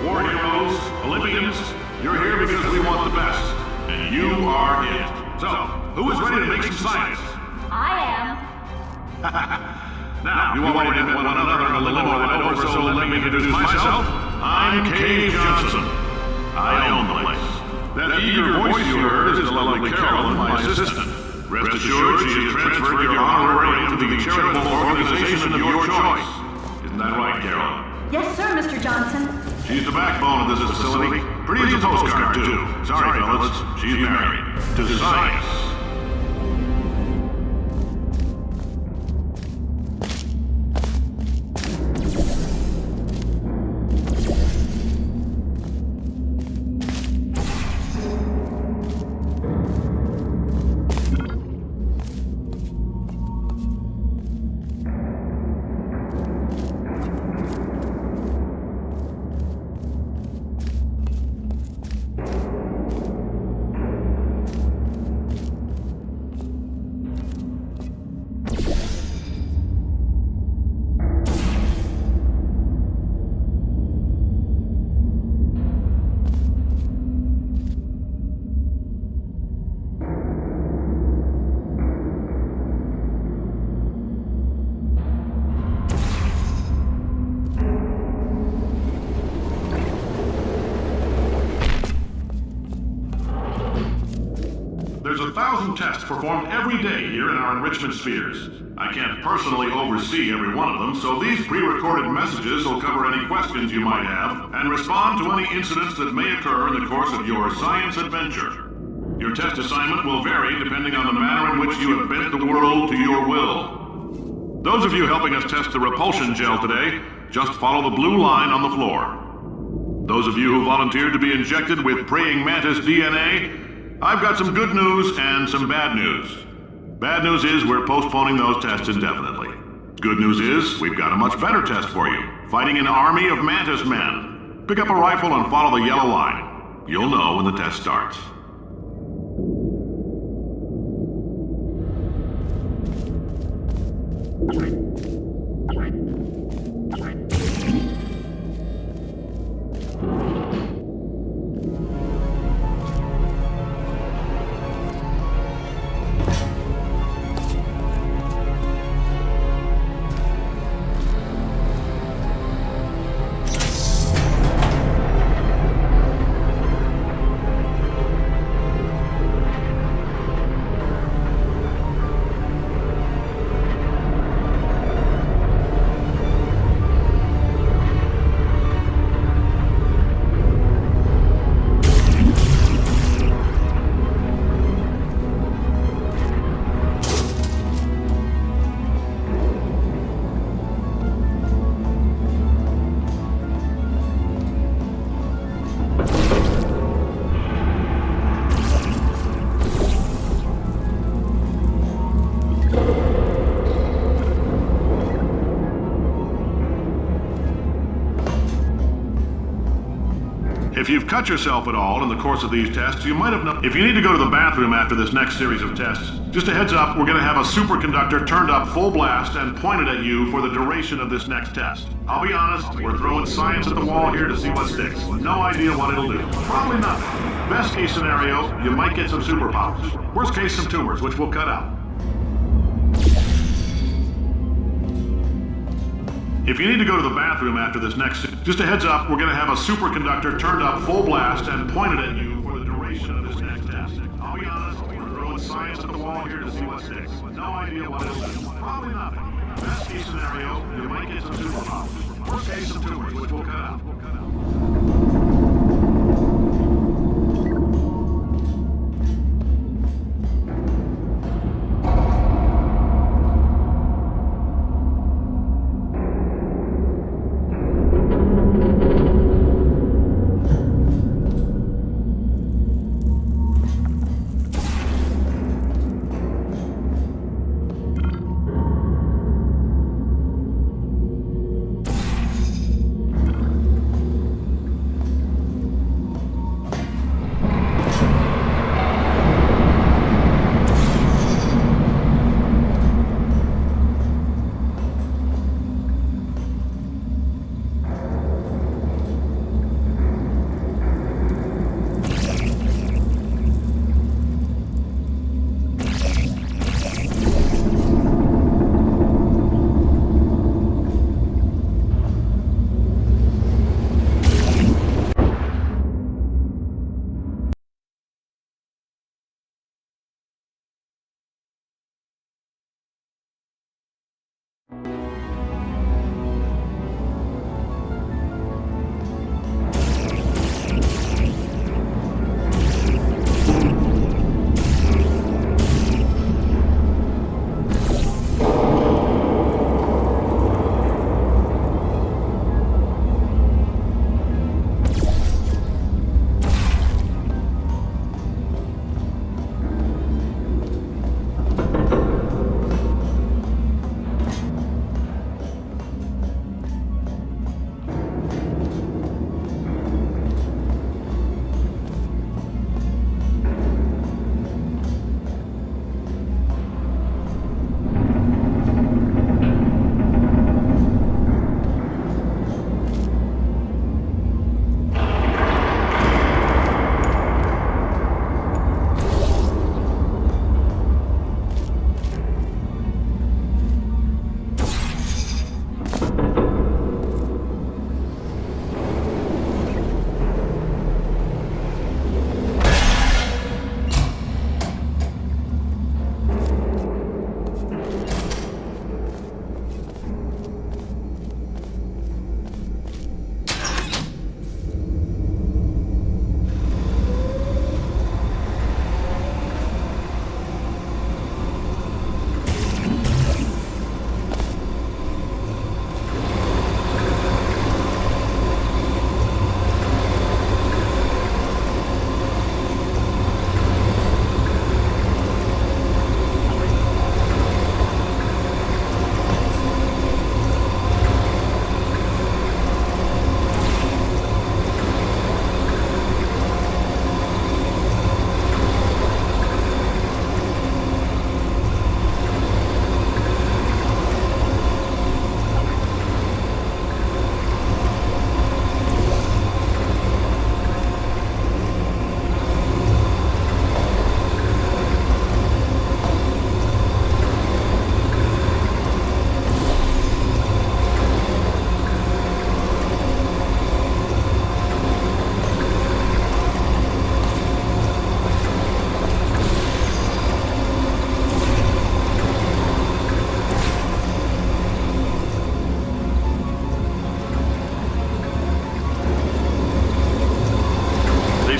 War heroes, Olympians, you're here because we want the best. And you are it. So, who is ready to make some science? I am. Now, you already met one another in the limo ride over, so let me introduce myself. I'm Cave Johnson. I own the place. That eager voice you heard is the lovely Carolyn, my assistant. Rest assured, she has transferred your honorarium to the charitable organization of your choice. Isn't that right, Carolyn? Yes, sir, Mr. Johnson. She's the backbone of this facility. Pretty as a postcard, too. Sorry, fellas. She's married. To science. There's 1,000 tests performed every day here in our enrichment spheres. I can't personally oversee every one of them, so these pre-recorded messages will cover any questions you might have and respond to any incidents that may occur in the course of your science adventure. Your test assignment will vary depending on the manner in which you have bent the world to your will. Those of you helping us test the repulsion gel today, just follow the blue line on the floor. Those of you who volunteered to be injected with praying mantis DNA, I've got some good news and some bad news. Bad news is we're postponing those tests indefinitely. Good news is we've got a much better test for you. Fighting an army of mantis men. Pick up a rifle and follow the yellow line. You'll know when the test starts. If you've cut yourself at all in the course of these tests, you might have known. If you need to go to the bathroom after this next series of tests, just a heads up, we're going to have a superconductor turned up full blast and pointed at you for the duration of this next test. I'll be honest, we're throwing science at the wall here to see what sticks. No idea what it'll do. Probably nothing. Best case scenario, you might get some superpowers. Worst case, some tumors, which we'll cut out. If you need to go to the bathroom after this next, just a heads up, we're going to have a superconductor turned up full blast and pointed at you for the duration of this next test. I'll be honest, we're throwing science at the wall here to see what sticks. No idea what it'll do. Probably nothing. Best case scenario, you might get some superpowers. Worst case, some tumors, which we'll cut out.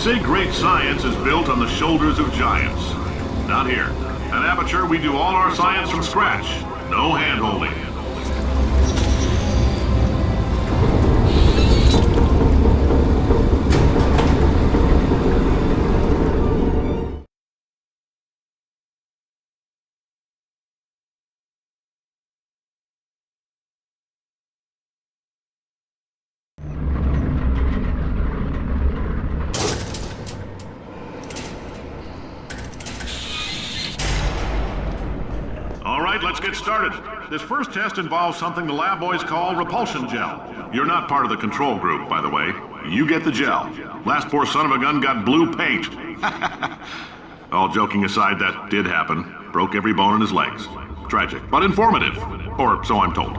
say great science is built on the shoulders of giants. Not here. At Aperture, we do all our science from scratch. No hand-holding. Let's get started. This first test involves something the lab boys call repulsion gel. You're not part of the control group, by the way. You get the gel. Last poor son of a gun got blue paint. All joking aside, that did happen. Broke every bone in his legs. Tragic, but informative. Or so I'm told.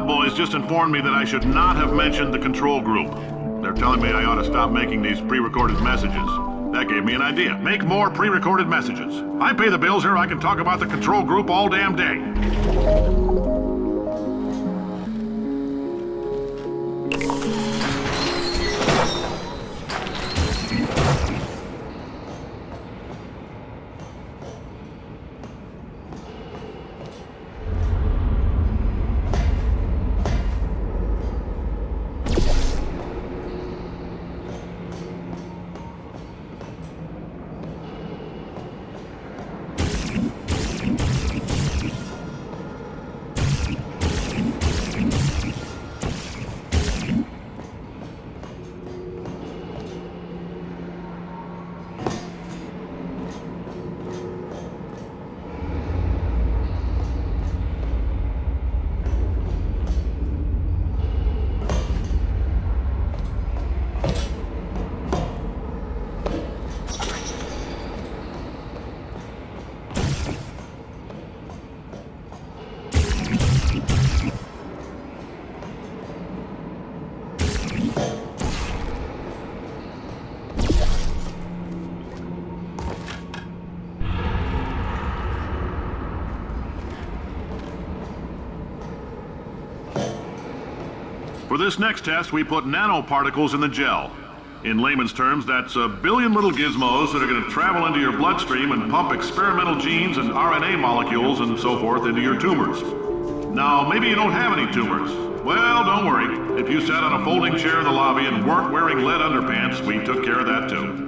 Boys just informed me that I should not have mentioned the control group. They're telling me I ought to stop making these pre-recorded messages. That gave me an idea. Make more pre-recorded messages. I pay the bills here, I can talk about the control group all damn day. For this next test, we put nanoparticles in the gel. In layman's terms, that's a billion little gizmos that are going to travel into your bloodstream and pump experimental genes and RNA molecules and so forth into your tumors. Now, maybe you don't have any tumors. Well, don't worry. If you sat on a folding chair in the lobby and weren't wearing lead underpants, we took care of that too.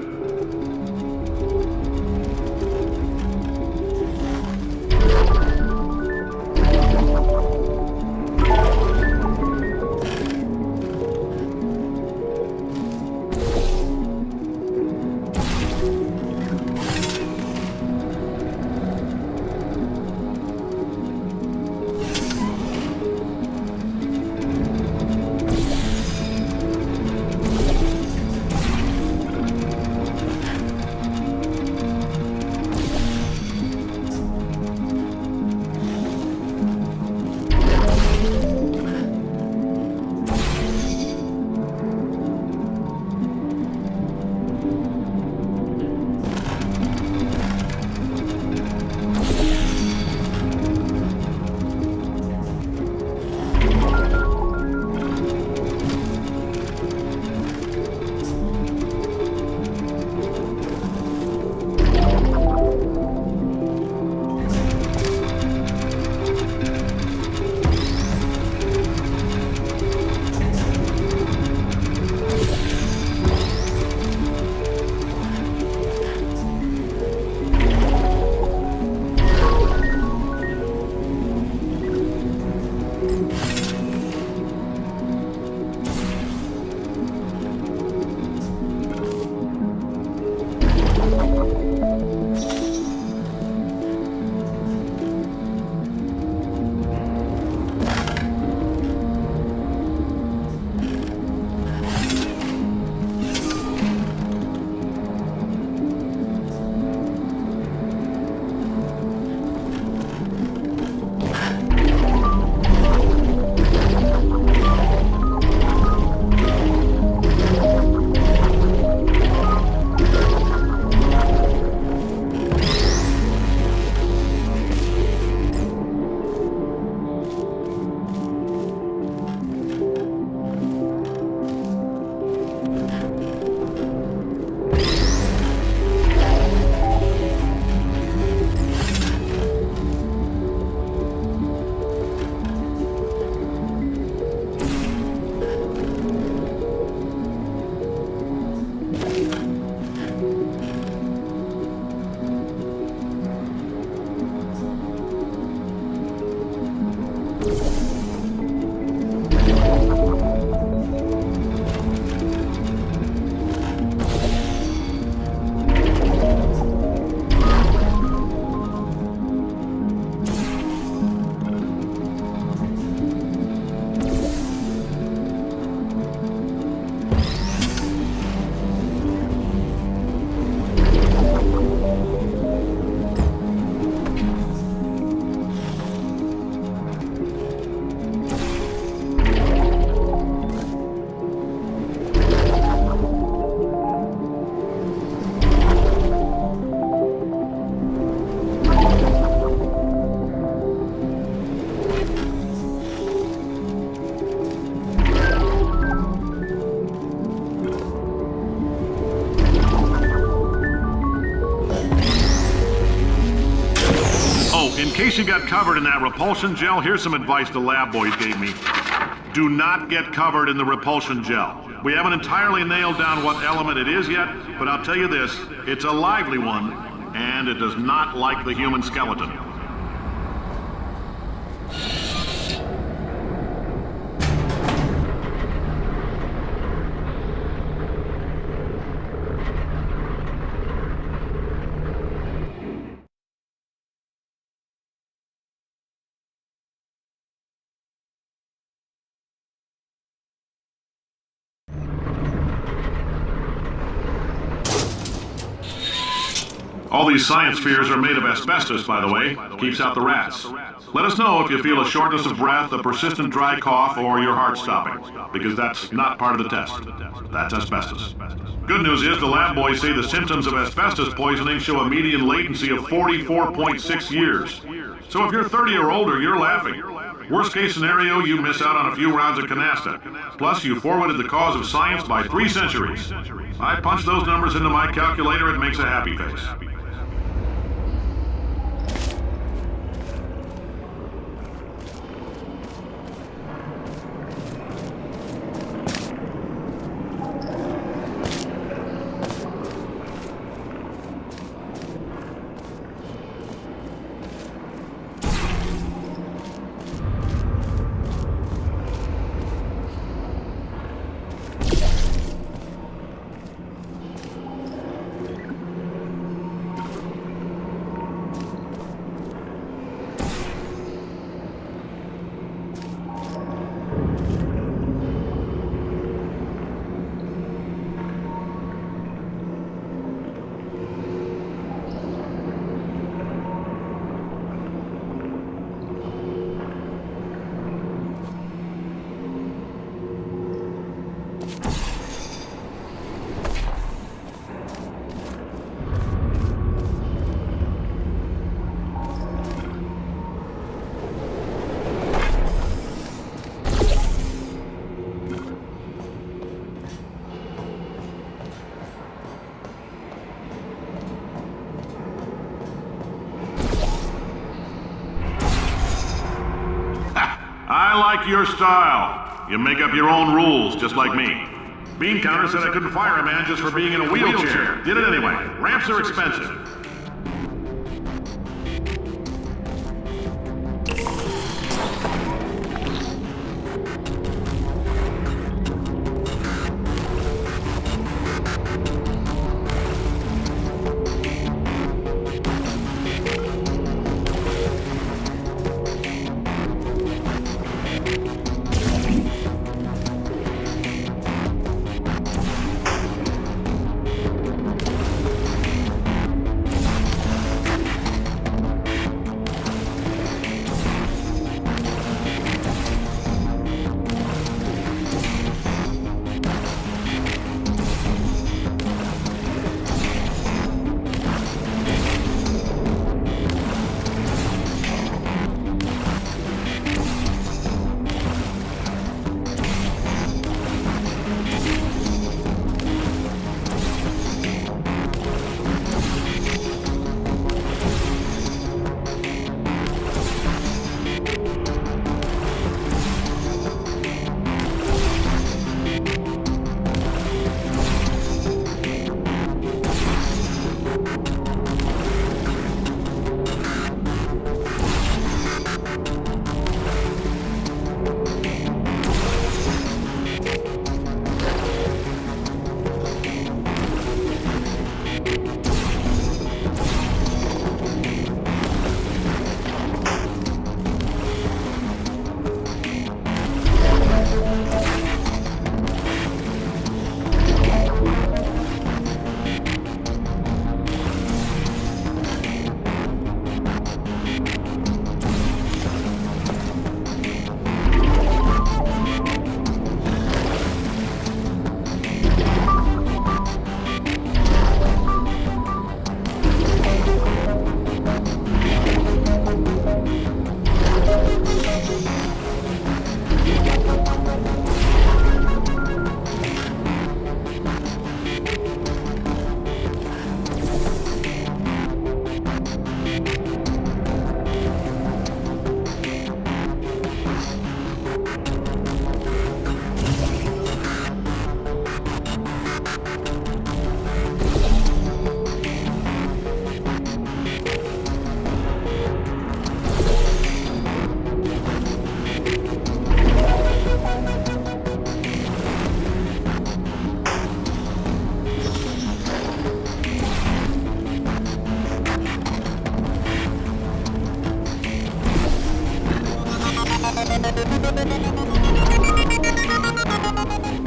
In case you got covered in that repulsion gel, here's some advice the lab boys gave me. Do not get covered in the repulsion gel. We haven't entirely nailed down what element it is yet, but I'll tell you this, it's a lively one, and it does not like the human skeleton. All these science spheres are made of asbestos, by the way. Keeps out the rats. Let us know if you feel a shortness of breath, a persistent dry cough, or your heart stopping, because that's not part of the test. That's asbestos. Good news is the lab boys say the symptoms of asbestos poisoning show a median latency of 44.6 years. So if you're 30 or older, you're laughing. Worst case scenario, you miss out on a few rounds of canasta. Plus, you forwarded the cause of science by 3 centuries. I punch those numbers into my calculator, it makes a happy face. I like your style. You make up your own rules, just like me. Bean Counter said I couldn't fire a man just for being in a wheelchair. Did it anyway. Ramps are expensive.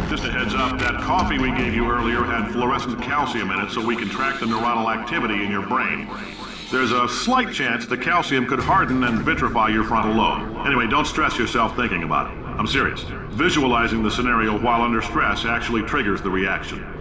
Just a heads up, that coffee we gave you earlier had fluorescent calcium in it so we can track the neuronal activity in your brain. There's a slight chance the calcium could harden and vitrify your frontal lobe. Anyway, don't stress yourself thinking about it. I'm serious. Visualizing the scenario while under stress actually triggers the reaction.